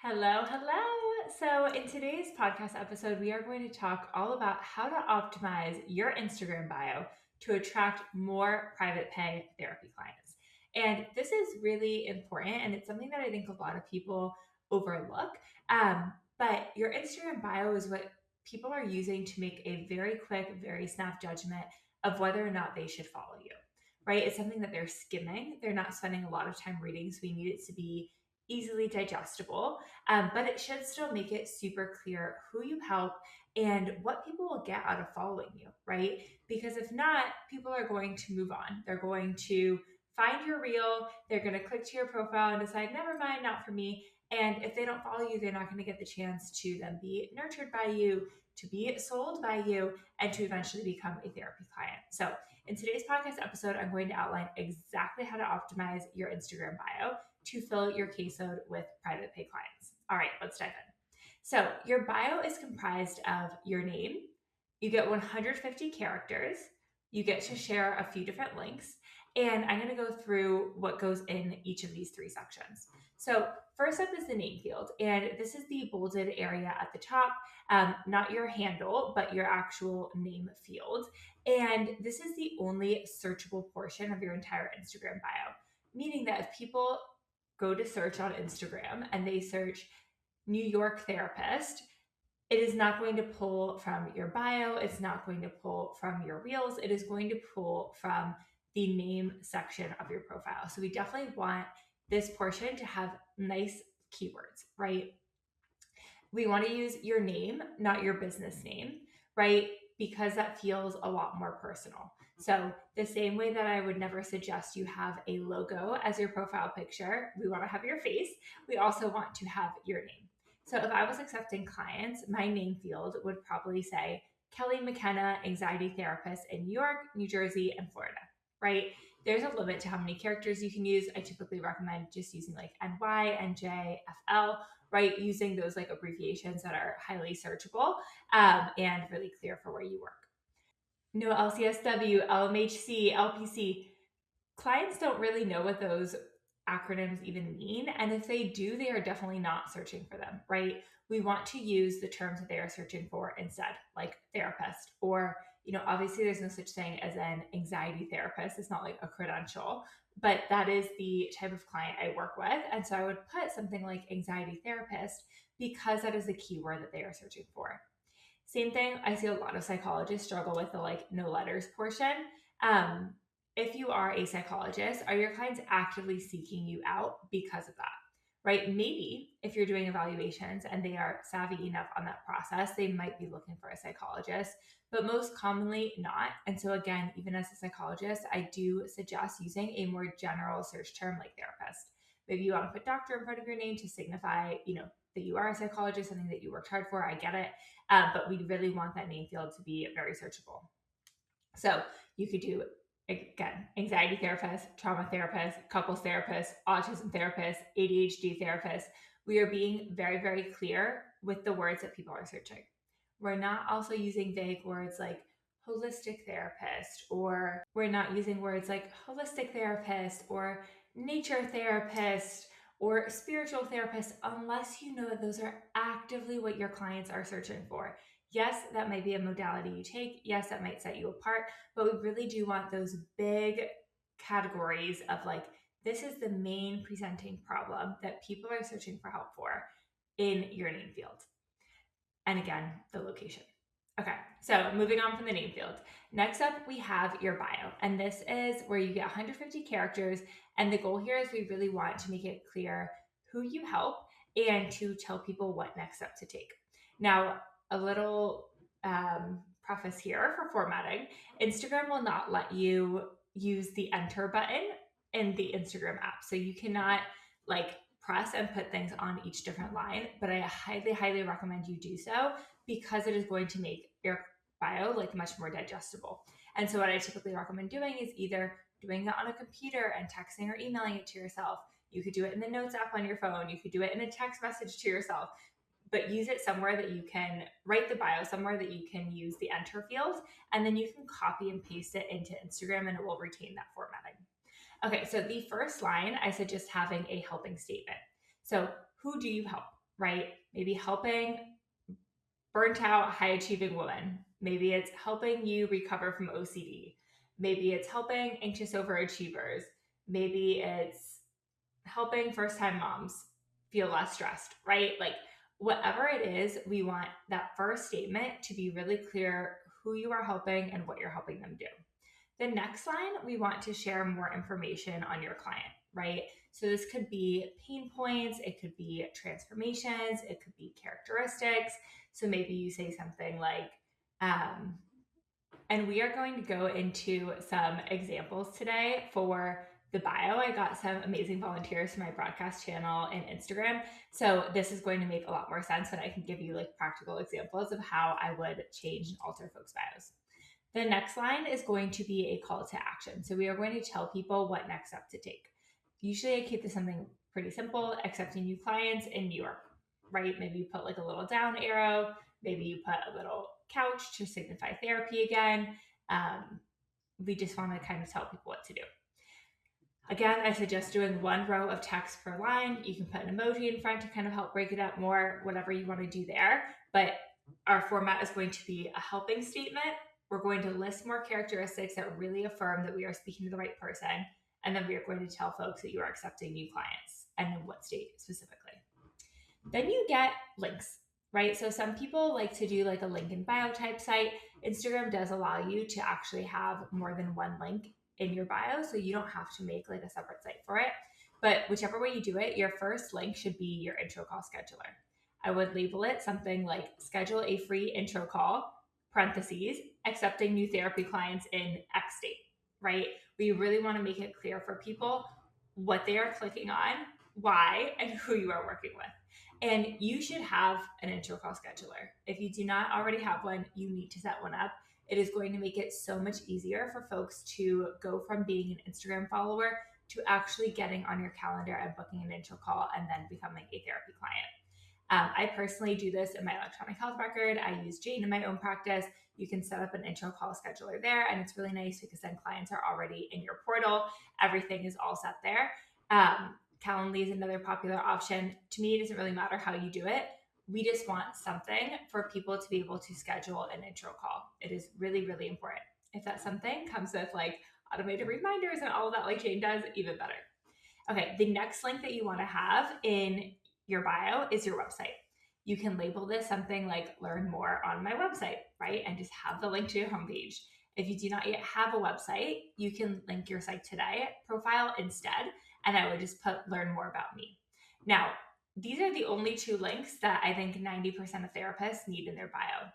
Hello, hello. So, in today's podcast episode, we are going to talk all about how to optimize your Instagram bio to attract more private pay therapy clients. And this is really important, and it's something that I think a lot of people overlook. But your Instagram bio is what people are using to make a very quick, very snap judgment of whether or not they should follow you, right? It's something that they're skimming, they're not spending a lot of time reading, so we need it to be easily digestible, but it should still make it super clear who you help and what people will get out of following you, right? Because if not, people are going to move on. They're going to find your reel, they're going to click to your profile and decide, never mind, not for me. And if they don't follow you, they're not going to get the chance to then be nurtured by you, to be sold by you, and to eventually become a therapy client. So, in today's podcast episode, I'm going to outline exactly how to optimize your Instagram bio to fill your caseload with private pay clients. All right, let's dive in. So, your bio is comprised of your name, you get 150 characters, you get to share a few different links, and I'm going to go through what goes in each of these three sections. So, first up is the name field, and this is the bolded area at the top, not your handle, but your actual name field. And this is the only searchable portion of your entire Instagram bio, meaning that if people go to search on Instagram and they search New York therapist, it is not going to pull from your bio. It's not going to pull from your reels. It is going to pull from the name section of your profile. So we definitely want this portion to have nice keywords, right? We want to use your name, not your business name, right? Because that feels a lot more personal. So, the same way that I would never suggest you have a logo as your profile picture, we want to have your face. We also want to have your name. So, if I was accepting clients, my name field would probably say Kelly McKenna, anxiety therapist in New York, New Jersey, and Florida, right? There's a limit to how many characters you can use. I typically recommend just using like NY, NJ, FL, right? Using those like abbreviations that are highly searchable and really clear for where you work. No LCSW, LMHC, LPC. Clients don't really know what those acronyms even mean. And if they do, they are definitely not searching for them, right? We want to use the terms that they are searching for instead, like therapist, or, obviously there's no such thing as an anxiety therapist. It's not like a credential, but that is the type of client I work with. And so I would put something like anxiety therapist because that is the keyword that they are searching for. Same thing, I see a lot of psychologists struggle with the like no letters portion. Um, if you are a psychologist, are your clients actively seeking you out because of that? Right? Maybe if you're doing evaluations and they are savvy enough on that process, they might be looking for a psychologist, but most commonly not. And so, again, even as a psychologist, I do suggest using a more general search term like therapist. Maybe you want to put doctor in front of your name to signify, that you are a psychologist, something that you worked hard for. I get it. But we really want that name field to be very searchable. So you could do, again, anxiety therapist, trauma therapist, couples therapist, autism therapist, ADHD therapist. We are being very, very clear with the words that people are searching. We're not also using vague words like holistic therapist, or we're not using words like holistic therapist or nature therapist or spiritual therapist unless you know that those are actively what your clients are searching for. Yes, that might be a modality you take. Yes, that might set you apart, but we really do want those big categories of like, this is the main presenting problem that people are searching for help for in your name field. And again, the location. Okay, so moving on from the name field. Next up, we have your bio. And this is where you get 150 characters. And the goal here is we really want to make it clear who you help and to tell people what next step to take. Now, a little preface here for formatting. Instagram will not let you use the enter button in the Instagram app. So you cannot like press and put things on each different line, but I highly, highly recommend you do so because it is going to make your bio like much more digestible. And so what I typically recommend doing is either doing it on a computer and texting or emailing it to yourself. You could do it in the notes app on your phone. You could do it in a text message to yourself, but use it somewhere that you can write the bio, somewhere that you can use the enter field, and then you can copy and paste it into Instagram and it will retain that formatting. Okay, so the first line, I suggest having a helping statement. So, who do you help? right? Maybe helping burnt out, high achieving woman. Maybe it's helping you recover from OCD. Maybe it's helping anxious overachievers. Maybe it's helping first time moms feel less stressed, right? Like whatever it is, we want that first statement to be really clear who you are helping and what you're helping them do. The next line, we want to share more information on your client, right? So this could be pain points, it could be transformations, it could be characteristics. So maybe you say something like, and we are going to go into some examples today for the bio. I got some amazing volunteers for my broadcast channel and Instagram. So this is going to make a lot more sense when I can give you like practical examples of how I would change and alter folks' bios. The next line is going to be a call to action. So we are going to tell people what next step to take. Usually I keep this something pretty simple, accepting new clients in New York, right? Maybe you put like a little down arrow, maybe you put a little couch to signify therapy again. We just want to kind of tell people what to do. Again, I suggest doing one row of text per line. You can put an emoji in front to kind of help break it up more, whatever you want to do there. But our format is going to be a helping statement. We're going to list more characteristics that really affirm that we are speaking to the right person. And then we are going to tell folks that you are accepting new clients and in what state specifically. Then you get links, right? So some people like to do like a link in bio type site. Instagram does allow you to actually have more than one link in your bio, so you don't have to make like a separate site for it. But whichever way you do it, your first link should be your intro call scheduler. I would label it something like schedule a free intro call, parentheses, accepting new therapy clients in X state, right? We really want to make it clear for people what they are clicking on, why, and who you are working with. And you should have an intro call scheduler. If you do not already have one, you need to set one up. It is going to make it so much easier for folks to go from being an Instagram follower to actually getting on your calendar and booking an intro call and then becoming a therapy client. I personally do this in my electronic health record. I use Jane in my own practice. You can set up an intro call scheduler there, and it's really nice because then clients are already in your portal. Everything is all set there. Calendly is another popular option. To me, it doesn't really matter how you do it. We just want something for people to be able to schedule an intro call. It is really, really important. If that something comes with like automated reminders and all of that, like Jane does, even better. Okay, the next link that you want to have in your bio is your website. You can label this something like learn more on my website, right? And just have the link to your homepage. If you do not yet have a website, you can link your Psych Today profile instead, and I would just put learn more about me. Now, these are the only two links that I think 90% of therapists need in their bio.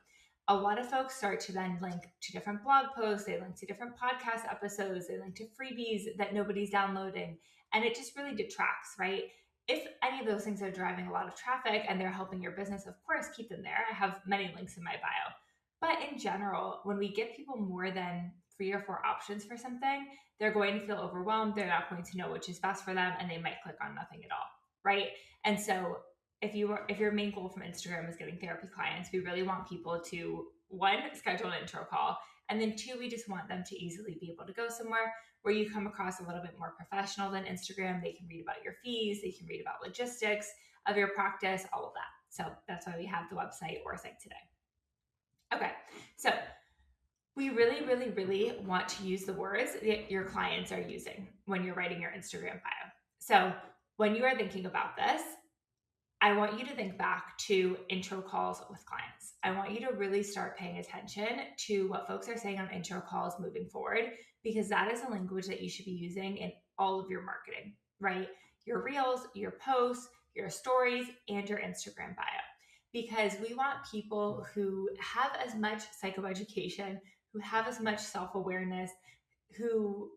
A lot of folks start to then link to different blog posts, they link to different podcast episodes, they link to freebies that nobody's downloading, and it just really detracts, right? If any of those things are driving a lot of traffic and they're helping your business, of course, keep them there. I have many links in my bio. But in general, when we give people more than 3 or 4 options for something, they're going to feel overwhelmed. They're not going to know which is best for them, and they might click on nothing at all, right? And so if your main goal from Instagram is getting therapy clients, we really want people to, one, schedule an intro call, and then two, we just want them to easily be able to go somewhere where you come across a little bit more professional than Instagram. They can read about your fees, they can read about logistics of your practice, all of that. So that's why we have the website or Psych Today. Okay, so we really, really, really want to use the words that your clients are using when you're writing your Instagram bio. So when you are thinking about this, I want you to think back to intro calls with clients. I want you to really start paying attention to what folks are saying on intro calls moving forward, because that is a language that you should be using in all of your marketing, right? Your reels, your posts, your stories, and your Instagram bio. Because we want people who have as much psychoeducation, who have as much self-awareness, who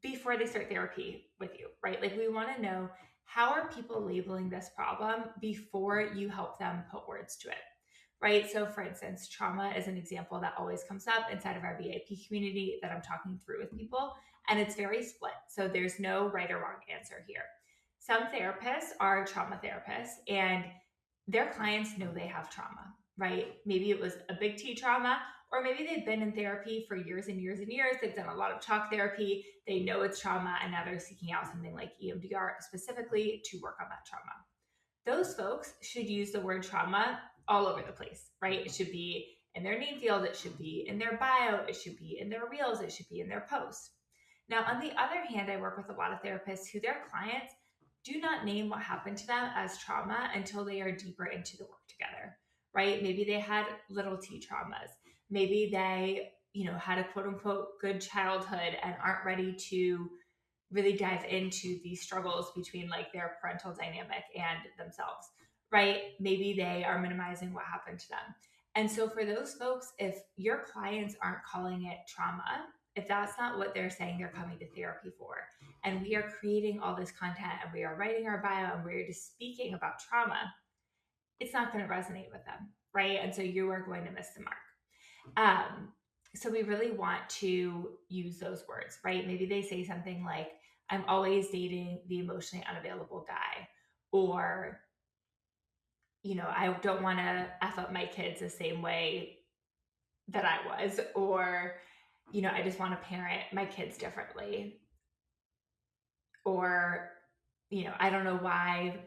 before they start therapy with you, right? Like we want to know, how are people labeling this problem before you help them put words to it, right? So for instance, trauma is an example that always comes up inside of our VIP community that I'm talking through with people, and it's very split. So there's no right or wrong answer here. Some therapists are trauma therapists and their clients know they have trauma, right? Maybe it was a big T trauma, or maybe they've been in therapy for years and years and years. They've done a lot of talk therapy. They know it's trauma, and now they're seeking out something like EMDR specifically to work on that trauma. those folks should use the word trauma all over the place, right? It should be in their name field, it should be in their bio, it should be in their reels, it should be in their posts. Now, on the other hand, I work with a lot of therapists who their clients do not name what happened to them as trauma until they are deeper into the work together, right? Maybe they had little t traumas. Maybe they, had a quote unquote good childhood and aren't ready to really dive into these struggles between like their parental dynamic and themselves, right? Maybe they are minimizing what happened to them. And so for those folks, if your clients aren't calling it trauma, if that's not what they're saying they're coming to therapy for, and we are creating all this content and we are writing our bio and we're just speaking about trauma, it's not going to resonate with them, right? And so you are going to miss the mark. So we really want to use those words, right? Maybe they say something like, I'm always dating the emotionally unavailable guy, or, I don't want to F up my kids the same way that I was, or, I just want to parent my kids differently, or, I don't know why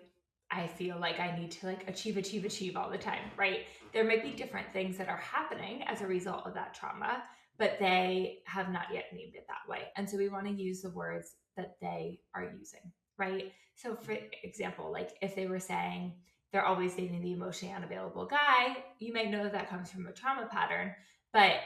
I feel like I need to like achieve all the time, right? There might be different things that are happening as a result of that trauma, but they have not yet named it that way. And so we want to use the words that they are using, right? So for example, like if they were saying they're always dating the emotionally unavailable guy, you might know that comes from a trauma pattern, but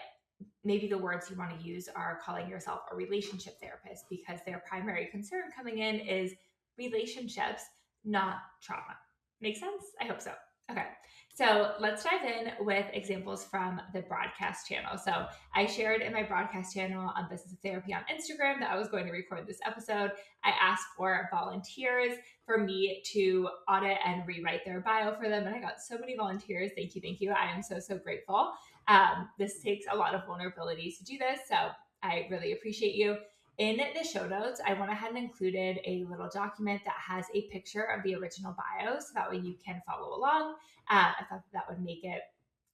maybe the words you want to use are calling yourself a relationship therapist because their primary concern coming in is relationships, not trauma. Make sense? I hope so. Okay, so let's dive in with examples from the broadcast channel. So I shared in my broadcast channel on Business of Therapy on Instagram that I was going to record this episode. I asked for volunteers for me to audit and rewrite their bio for them, and I got so many volunteers. Thank you, thank you. I am so, so grateful. This takes a lot of vulnerability to do this, so I really appreciate you. In the show notes, I went ahead and included a little document that has a picture of the original bio, so that way you can follow along. I thought that would make it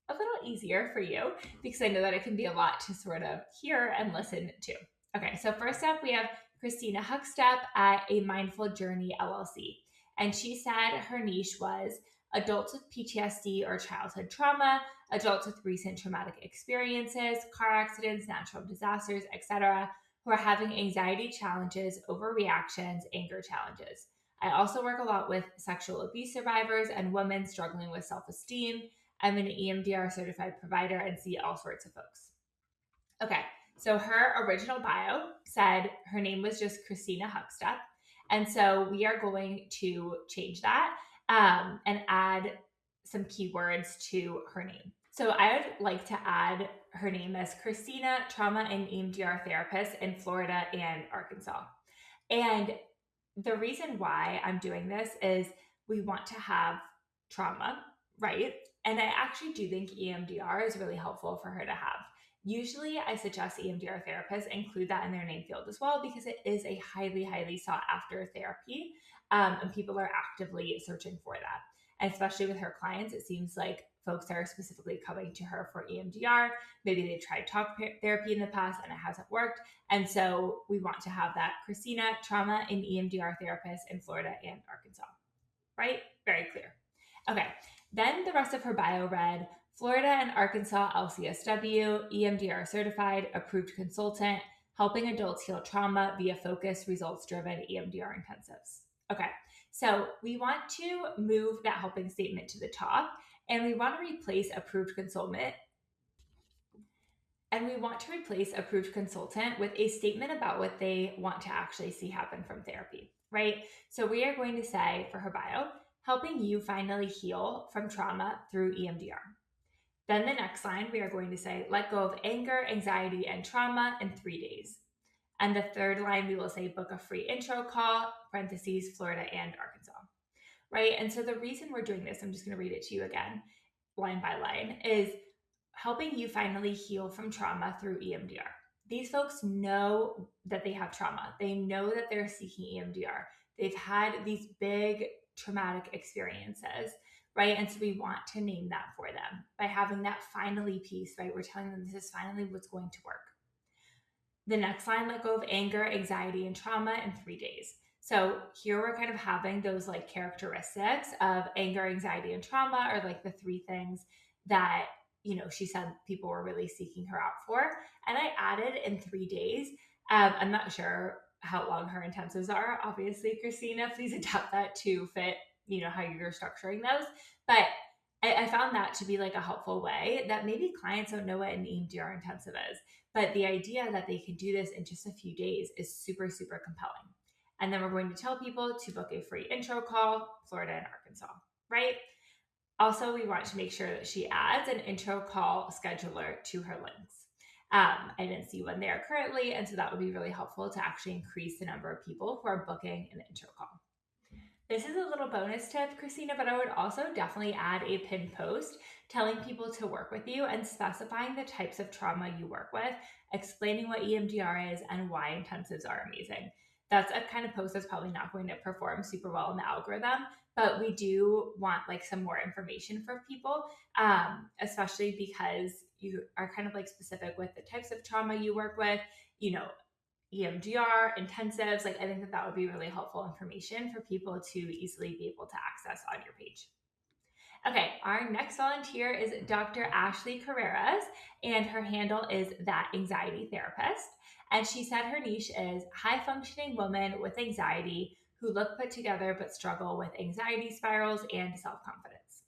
a little easier for you because I know that it can be a lot to sort of hear and listen to. Okay, so first up, we have Christina Huckstep at A Mindful Journey LLC. And she said her niche was adults with PTSD or childhood trauma, adults with recent traumatic experiences, car accidents, natural disasters, etc., who are having anxiety challenges, overreactions, anger challenges. I also work a lot with sexual abuse survivors and women struggling with self-esteem. I'm an EMDR certified provider and see all sorts of folks. Okay, so her original bio said her name was just Christina Huckstep. And so we are going to change that and add some keywords to her name. So I would like to add her name as Christina, trauma and EMDR therapist in Florida and Arkansas. And the reason why I'm doing this is we want to have trauma, right? And I actually do think EMDR is really helpful for her to have. Usually, I suggest EMDR therapists include that in their name field as well because it is a highly, highly sought after therapy, and people are actively searching for that. And especially with her clients, it seems like folks are specifically coming to her for EMDR. Maybe they've tried talk therapy in the past and it hasn't worked. And so we want to have that Christina, trauma and EMDR therapist in Florida and Arkansas, right? Very clear. Okay, then the rest of her bio read, Florida and Arkansas LCSW, EMDR certified, approved consultant, helping adults heal trauma via focused, results-driven EMDR intensives. Okay, so we want to move that helping statement to the top, and we want to replace approved consultant with a statement about what they want to actually see happen from therapy, right? So we are going to say for her bio, helping you finally heal from trauma through EMDR. Then the next line, we are going to say, let go of anger, anxiety, and trauma in 3 days. And the third line, we will say, book a free intro call, parentheses, Florida and Arkansas, right? And so the reason we're doing this, I'm just going to read it to you again, line by line, is helping you finally heal from trauma through EMDR. These folks know that they have trauma. They know that they're seeking EMDR. They've had these big traumatic experiences, right? And so we want to name that for them by having that finally piece, right? We're telling them this is finally what's going to work. The next line, let go of anger, anxiety, and trauma in 3 days. So here we're kind of having those like characteristics of anger, anxiety, and trauma are like the three things that, she said people were really seeking her out for. And I added in 3 days. I'm not sure how long her intensives are. Obviously, Christina, please adapt that to fit, how you're structuring those. But I found that to be like a helpful way that maybe clients don't know what an EMDR intensive is. But the idea that they can do this in just a few days is super, super compelling. And then we're going to tell people to book a free intro call, Florida and Arkansas, right? Also, we want to make sure that she adds an intro call scheduler to her links. I didn't see one there currently, and so that would be really helpful to actually increase the number of people who are booking an intro call. This is a little bonus tip, Christina, but I would also definitely add a pinned post telling people to work with you and specifying the types of trauma you work with, explaining what EMDR is and why intensives are amazing. That's a kind of post that's probably not going to perform super well in the algorithm, but we do want like some more information for people, especially because you are kind of like specific with the types of trauma you work with, EMDR, intensives. Like, I think that would be really helpful information for people to easily be able to access on your page. Okay, our next volunteer is Dr. Ashley Carreras, and her handle is That Anxiety Therapist. And she said her niche is high functioning women with anxiety who look put together but struggle with anxiety spirals and self confidence.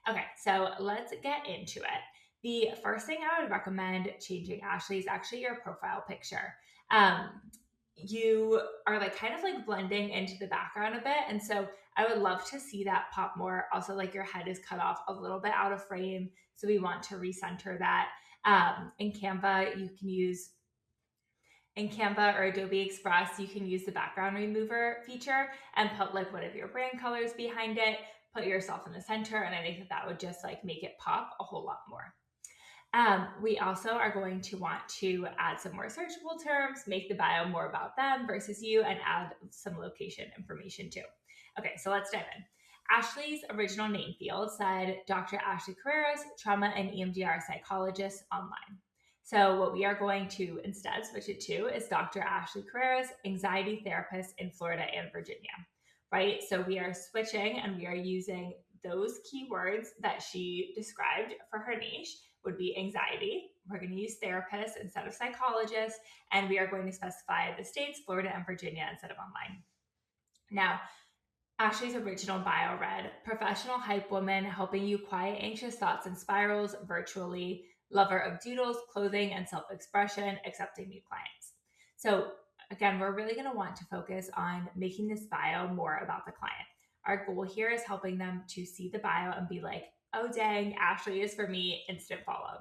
Okay, so let's get into it. The first thing I would recommend changing, Ashley, is actually your profile picture. You are like kind of like blending into the background a bit. And so I would love to see that pop more. Also, like your head is cut off a little bit out of frame. So we want to recenter that. In Canva, you can use in Canva or Adobe Express, you can use the background remover feature and put like one of your brand colors behind it, put yourself in the center. And I think that that would just like make it pop a whole lot more. We also are going to want to add some more searchable terms, make the bio more about them versus you, and add some location information too. Okay, so let's dive in. Ashley's original name field said Dr. Ashley Carreras, trauma and EMDR psychologist online. So what we are going to instead switch it to is Dr. Ashley Carreras, anxiety therapist in Florida and Virginia, right? So we are switching and we are using those keywords that she described for her niche would be anxiety. We're going to use therapist instead of psychologist, and we are going to specify the states, Florida and Virginia, instead of online. Now, Ashley's original bio read, professional hype woman helping you quiet anxious thoughts and spirals virtually, lover of doodles, clothing, and self-expression, accepting new clients. So again, we're really going to want to focus on making this bio more about the client. Our goal here is helping them to see the bio and be like, oh dang, Ashley is for me, instant follow.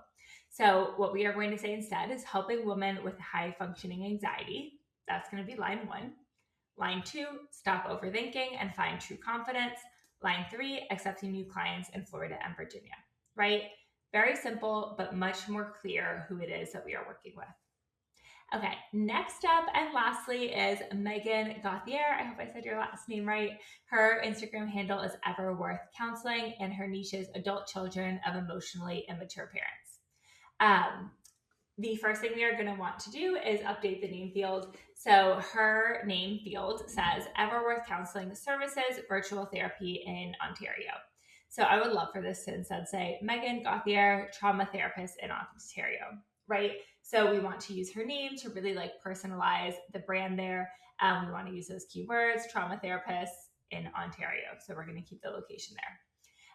So what we are going to say instead is helping women with high functioning anxiety. That's going to be line 1. Line 2, stop overthinking and find true confidence. Line 3, accepting new clients in Florida and Virginia, right? Very simple, but much more clear who it is that we are working with. Okay, next up and lastly is Megan Gauthier. I hope I said your last name right. Her Instagram handle is Everworth Counseling, and her niche is adult children of emotionally immature parents. The first thing we are going to want to do is update the name field. So her name field says Everworth Counseling Services, Virtual Therapy in Ontario. So I would love for this to instead say Megan Gauthier, Trauma Therapist in Ontario, right? So we want to use her name to really like personalize the brand there. We want to use those keywords, trauma therapists in Ontario. So we're going to keep the location there.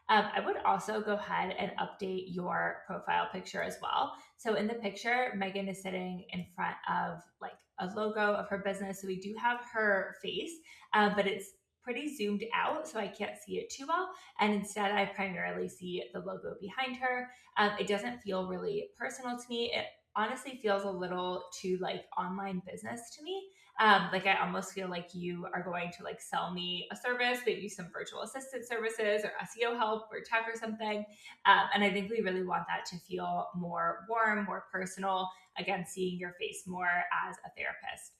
I would also go ahead and update your profile picture as well. So in the picture, Megan is sitting in front of like a logo of her business. So we do have her face, but it's pretty zoomed out, so I can't see it too well. And instead, I primarily see the logo behind her. It doesn't feel really personal to me. It honestly feels a little too like online business to me. Like I almost feel like you are going to like sell me a service, maybe some virtual assistant services or SEO help or tech or something. And I think we really want that to feel more warm, more personal. Again, seeing your face more as a therapist.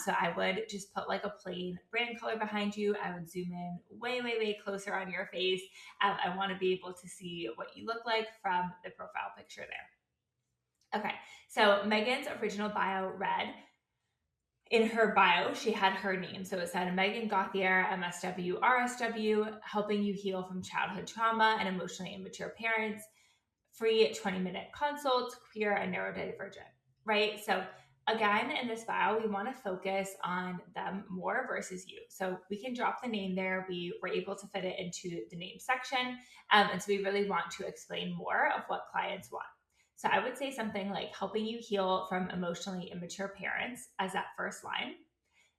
So I would just put like a plain brand color behind you. I would zoom in way, way, way closer on your face. I want to be able to see what you look like from the profile picture there. Okay, so Megan's original bio read, in her bio, she had her name. So it said Megan Gauthier, MSW, RSW, helping you heal from childhood trauma and emotionally immature parents, free 20-minute consults, queer and neurodivergent, right? So again, in this bio, we want to focus on them more versus you. So we can drop the name there. We were able to fit it into the name section. And so we really want to explain more of what clients want. So I would say something like helping you heal from emotionally immature parents as that first line.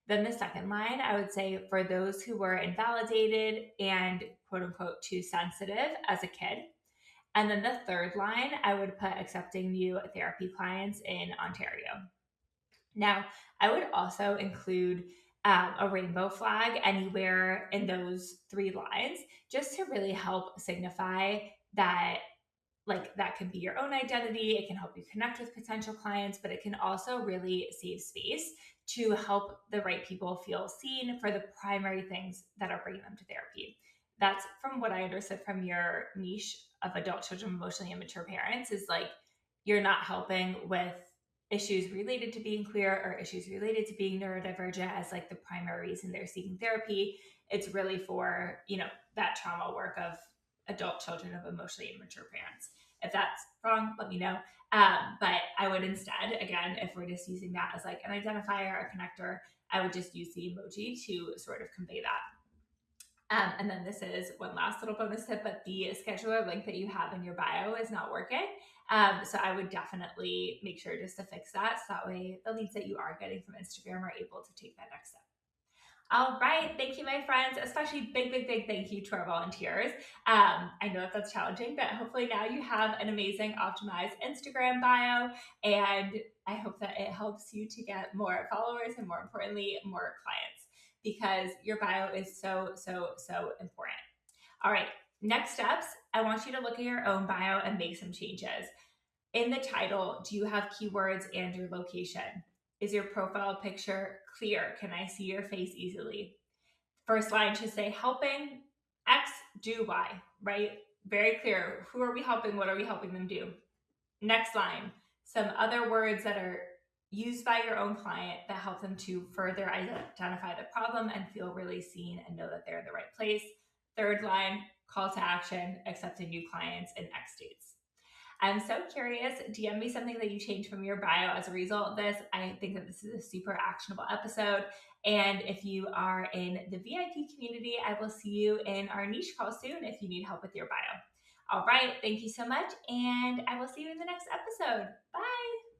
Then the second line, I would say for those who were invalidated and quote unquote too sensitive as a kid. And then the third line, I would put accepting new therapy clients in Ontario. Now, I would also include a rainbow flag anywhere in those three lines just to really help signify that like that can be your own identity. It can help you connect with potential clients, but it can also really save space to help the right people feel seen for the primary things that are bringing them to therapy. That's from what I understood from your niche of adult children, emotionally immature parents, is like you're not helping with issues related to being queer or issues related to being neurodivergent as like the primary reason they're seeking therapy. It's really for, that trauma work of adult children of emotionally immature parents. If that's wrong, let me know. But I would instead, again, if we're just using that as like an identifier, a connector, I would just use the emoji to sort of convey that. And then this is one last little bonus tip, but the scheduler link that you have in your bio is not working. So I would definitely make sure just to fix that. So that way the leads that you are getting from Instagram are able to take that next step. All right. Thank you, my friends. Especially big thank you to our volunteers. I know that's challenging, but hopefully now you have an amazing optimized Instagram bio. And I hope that it helps you to get more followers and more importantly, more clients because your bio is so important. All right. Next steps, I want you to look at your own bio and make some changes. In the title, do you have keywords and your location? Is your profile picture clear? Can I see your face easily? First line should say helping X, do Y, right? Very clear. Who are we helping? What are we helping them do? Next line, some other words that are used by your own client that help them to further identify the problem and feel really seen and know that they're in the right place. Third line, call to action, accepting new clients in X dates. I'm so curious. DM me something that you changed from your bio as a result of this. I think that this is a super actionable episode. And if you are in the VIP community, I will see you in our niche call soon if you need help with your bio. All right. Thank you so much. And I will see you in the next episode. Bye.